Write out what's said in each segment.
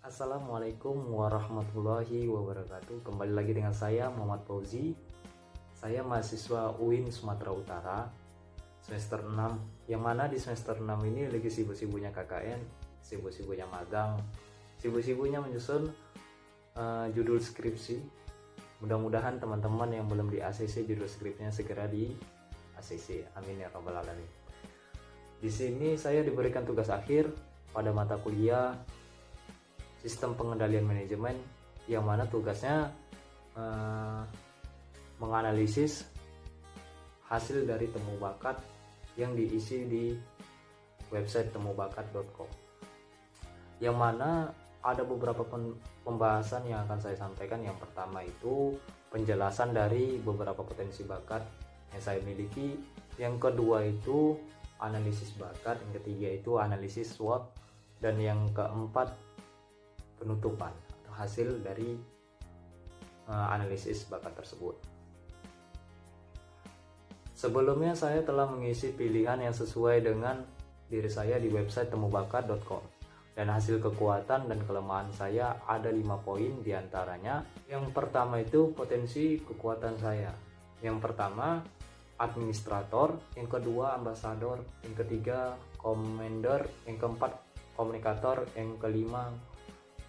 Assalamualaikum warahmatullahi wabarakatuh. Kembali lagi dengan saya Muhammad Fauzi. Saya mahasiswa UIN Sumatera Utara semester 6, yang mana di semester 6 ini lagi sibuk-sibuknya KKN, sibuk-sibuknya magang, sibuk-sibuknya menyusun judul skripsi. Mudah-mudahan teman-teman yang belum di ACC judul skripsinya segera di ACC. Amin ya rabbal alamin. Di sini saya diberikan tugas akhir pada mata kuliah Sistem Pengendalian Manajemen, yang mana tugasnya menganalisis hasil dari temu bakat yang diisi di website temubakat.com, yang mana ada beberapa pembahasan yang akan saya sampaikan. Yang pertama itu penjelasan dari beberapa potensi bakat yang saya miliki, yang kedua itu analisis bakat, yang ketiga itu analisis SWOT, dan yang keempat penutupan atau hasil dari analisis bakat tersebut. Sebelumnya saya telah mengisi pilihan yang sesuai dengan diri saya di website temubakat.com, dan hasil kekuatan dan kelemahan saya ada 5 poin diantaranya. Yang pertama itu potensi kekuatan saya. Yang pertama administrator, yang kedua ambasador, yang ketiga commander, yang keempat komunikator, yang kelima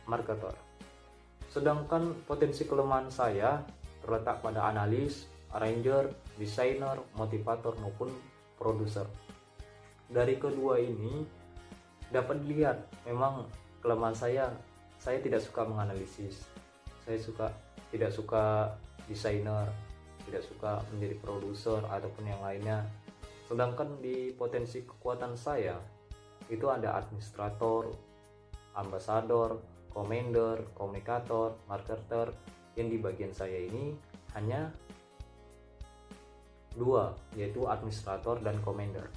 marketer. Sedangkan potensi kelemahan saya terletak pada analis, arranger, desainer, motivator maupun produser. Dari kedua ini dapat dilihat memang kelemahan saya tidak suka menganalisis. Saya tidak suka desainer, tidak suka menjadi produser ataupun yang lainnya. Sedangkan di potensi kekuatan saya itu ada administrator, ambasador, commander, komunikator, marketer, yang di bagian saya ini hanya 2, yaitu administrator dan commander.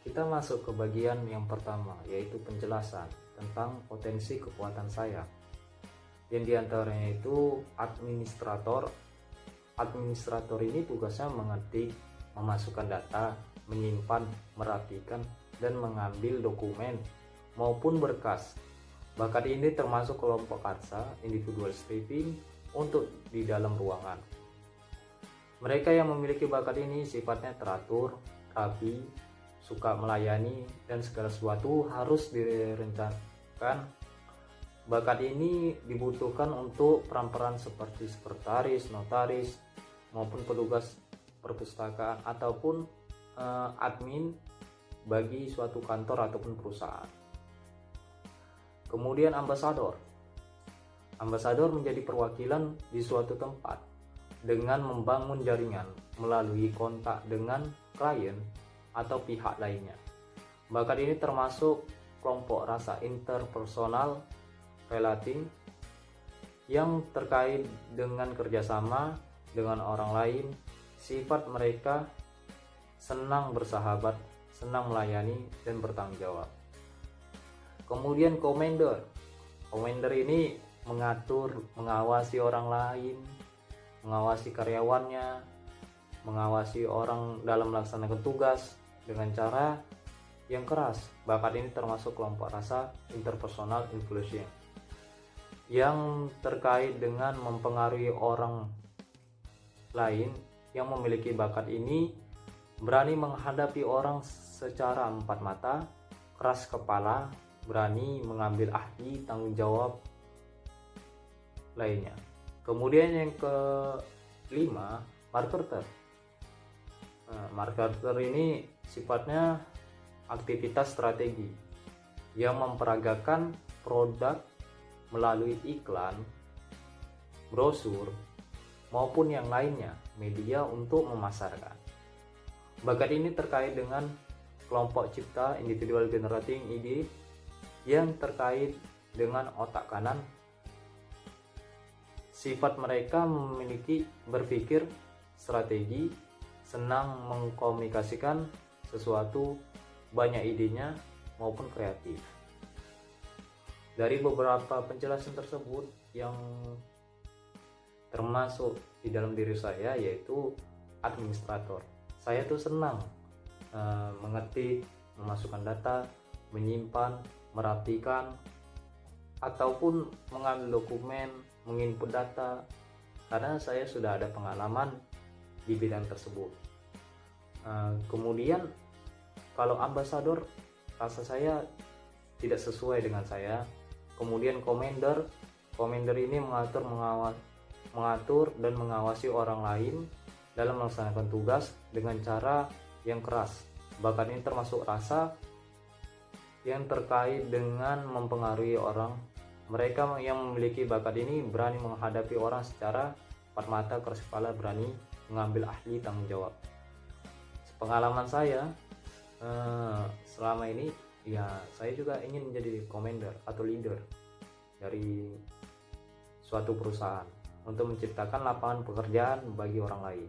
Kita masuk ke bagian yang pertama, yaitu penjelasan tentang potensi kekuatan saya, yang diantaranya itu administrator. Administrator ini tugasnya mengetik, memasukkan data, menyimpan, merapikan, dan mengambil dokumen maupun berkas. Bakat ini termasuk kelompok karsa, individual stripping, untuk di dalam ruangan. Mereka yang memiliki bakat ini sifatnya teratur, rapi, suka melayani, dan segala sesuatu harus direncanakan. Bakat ini dibutuhkan untuk peran-peran seperti sekretaris, notaris, maupun petugas perpustakaan ataupun admin bagi suatu kantor ataupun perusahaan. Kemudian ambasador. Ambasador menjadi perwakilan di suatu tempat dengan membangun jaringan melalui kontak dengan klien atau pihak lainnya. Bakat ini termasuk kelompok rasa interpersonal relating, yang terkait dengan kerjasama dengan orang lain. Sifat mereka senang bersahabat, senang melayani, dan bertanggung jawab. Kemudian commander. Commander ini mengatur, mengawasi orang lain, mengawasi karyawannya, mengawasi orang dalam melaksanakan tugas dengan cara yang keras. Bakat ini termasuk kelompok rasa interpersonal influencing, yang terkait dengan mempengaruhi orang lain. Yang memiliki bakat ini berani menghadapi orang secara empat mata, keras kepala, berani mengambil ahli tanggung jawab lainnya. Kemudian yang kelima, marketer. Marketer ini sifatnya aktivitas strategi yang memperagakan produk melalui iklan, brosur, maupun yang lainnya media untuk memasarkan. Bakat ini terkait dengan kelompok cipta, individual generating ide, yang terkait dengan otak kanan. Sifat mereka memiliki berpikir strategi, senang mengkomunikasikan sesuatu, banyak idenya maupun kreatif. Dari beberapa penjelasan tersebut yang termasuk di dalam diri saya, yaitu administrator. Saya tuh senang mengetik, memasukkan data, menyimpan, merapikan, ataupun mengambil dokumen, menginput data, karena saya sudah ada pengalaman di bidang tersebut. Kemudian kalau ambasador, rasa saya tidak sesuai dengan saya. Kemudian commander ini mengatur dan mengawasi orang lain dalam melaksanakan tugas dengan cara yang keras. Bahkan ini termasuk rasa yang terkait dengan mempengaruhi orang. Mereka yang memiliki bakat ini berani menghadapi orang secara empat mata, keras kepala, berani mengambil ahli tanggung jawab. Pengalaman saya selama ini, ya saya juga ingin menjadi commander atau leader dari suatu perusahaan untuk menciptakan lapangan pekerjaan bagi orang lain.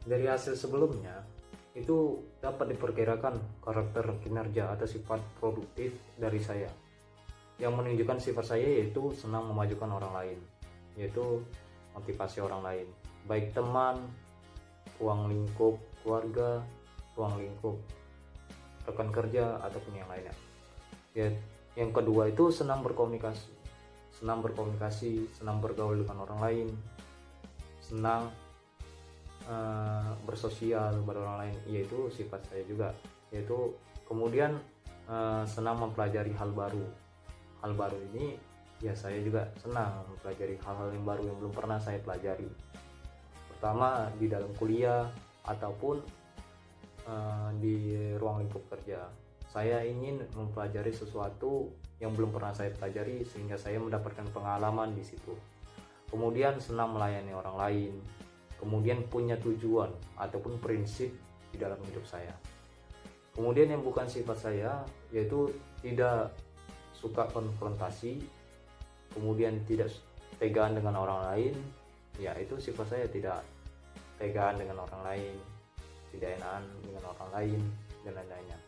Dari hasil sebelumnya itu dapat diperkirakan karakter kinerja atau sifat produktif dari saya, yang menunjukkan sifat saya yaitu senang memajukan orang lain, yaitu motivasi orang lain, baik teman, ruang lingkup keluarga, ruang lingkup rekan kerja, ataupun yang lainnya. Ya, yang kedua itu senang berkomunikasi, senang bergaul dengan orang lain, senang bersosial kepada orang lain, yaitu sifat saya juga. Yaitu kemudian senang mempelajari hal baru ini, ya saya juga senang mempelajari hal-hal yang baru yang belum pernah saya pelajari, pertama di dalam kuliah ataupun di ruang lingkup kerja. Saya ingin mempelajari sesuatu yang belum pernah saya pelajari sehingga saya mendapatkan pengalaman di situ. Kemudian senang melayani orang lain, kemudian punya tujuan ataupun prinsip di dalam hidup saya. Kemudian yang bukan sifat saya yaitu tidak suka konfrontasi, kemudian tidak tegaan dengan orang lain. Ya, itu sifat saya, tidak tegaan dengan orang lain, tidak enakan dengan orang lain, dan lain-lainnya.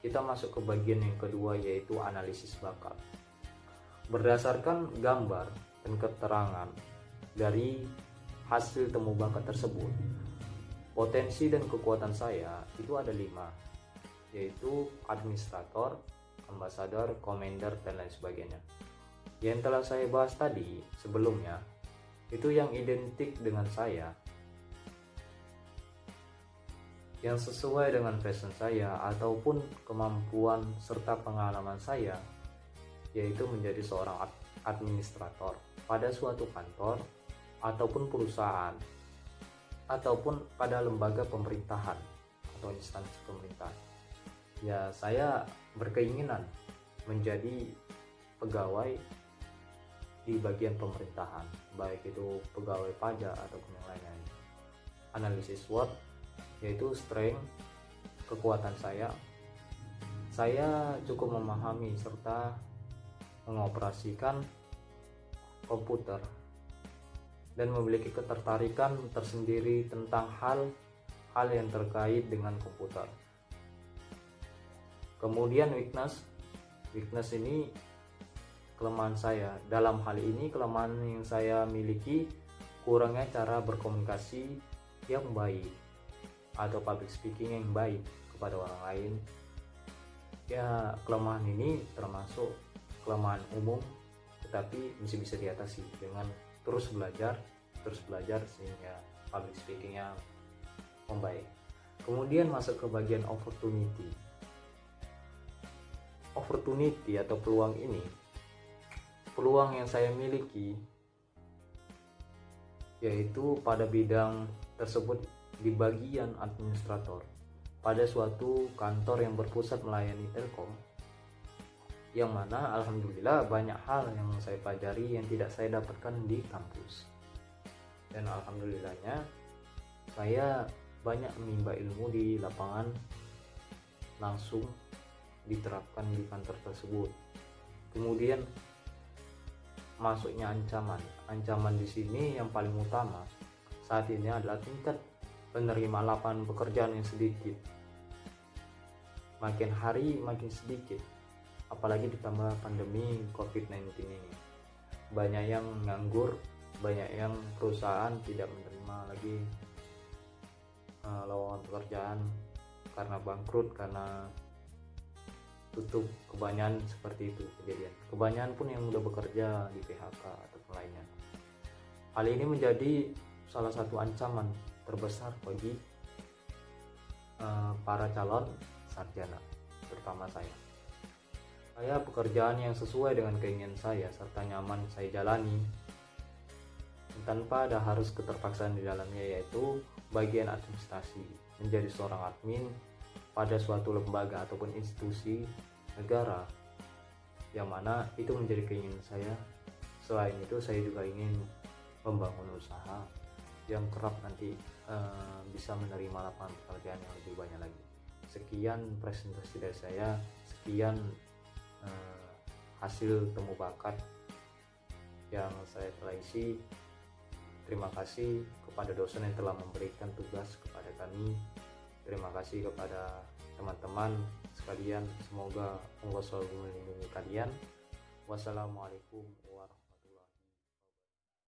Kita masuk ke bagian yang kedua, yaitu analisis bakat. Berdasarkan gambar dan keterangan dari hasil temu bakat tersebut, potensi dan kekuatan saya itu ada 5, yaitu administrator, ambasador, commander, dan lain sebagainya. Yang telah saya bahas tadi sebelumnya, itu yang identik dengan saya, yang sesuai dengan passion saya ataupun kemampuan serta pengalaman saya, yaitu menjadi seorang administrator pada suatu kantor ataupun perusahaan ataupun pada lembaga pemerintahan atau instansi pemerintahan. Ya, saya berkeinginan menjadi pegawai di bagian pemerintahan, baik itu pegawai pajak ataupun yang lain-lain. Analisis SWOT, yaitu strength, kekuatan saya cukup memahami serta mengoperasikan komputer dan memiliki ketertarikan tersendiri tentang hal yang terkait dengan komputer. Kemudian weakness ini kelemahan saya. Dalam hal ini kelemahan yang saya miliki kurangnya cara berkomunikasi yang baik atau public speaking yang baik kepada orang lain. Ya, kelemahan ini termasuk kelemahan umum, tetapi bisa diatasi dengan terus belajar sehingga public speakingnya membaik. Kemudian masuk ke bagian opportunity atau peluang ini. Peluang yang saya miliki yaitu pada bidang tersebut di bagian administrator pada suatu kantor yang berpusat melayani Telkom, yang mana alhamdulillah banyak hal yang saya pelajari yang tidak saya dapatkan di kampus, dan alhamdulillahnya saya banyak menimba ilmu di lapangan, langsung diterapkan di kantor tersebut. Kemudian masuknya ancaman di sini yang paling utama saat ini adalah tingkat penerimaan lapangan pekerjaan yang sedikit, makin hari makin sedikit, apalagi ditambah pandemi COVID-19 ini. Banyak yang nganggur, banyak yang perusahaan tidak menerima lagi lowongan pekerjaan karena bangkrut, karena tutup. Kebanyakan seperti itu kejadian, kebanyakan pun yang udah bekerja di PHK ataupun lainnya. Hal ini menjadi salah satu ancaman terbesar bagi para calon sarjana, terutama saya. Pekerjaan yang sesuai dengan keinginan saya serta nyaman saya jalani tanpa ada harus keterpaksaan di dalamnya, yaitu bagian administrasi, menjadi seorang admin pada suatu lembaga ataupun institusi negara, yang mana itu menjadi keinginan saya. Selain itu saya juga ingin membangun usaha yang kerap nanti bisa menerima lapangan pekerjaan yang lebih banyak lagi. Sekian presentasi dari saya, sekian hasil temu bakat yang saya telah isi. Terima kasih kepada dosen yang telah memberikan tugas kepada kami. Terima kasih kepada teman-teman sekalian. Semoga Allah selalu melindungi kalian. Wassalamualaikum warahmatullahi wabarakatuh.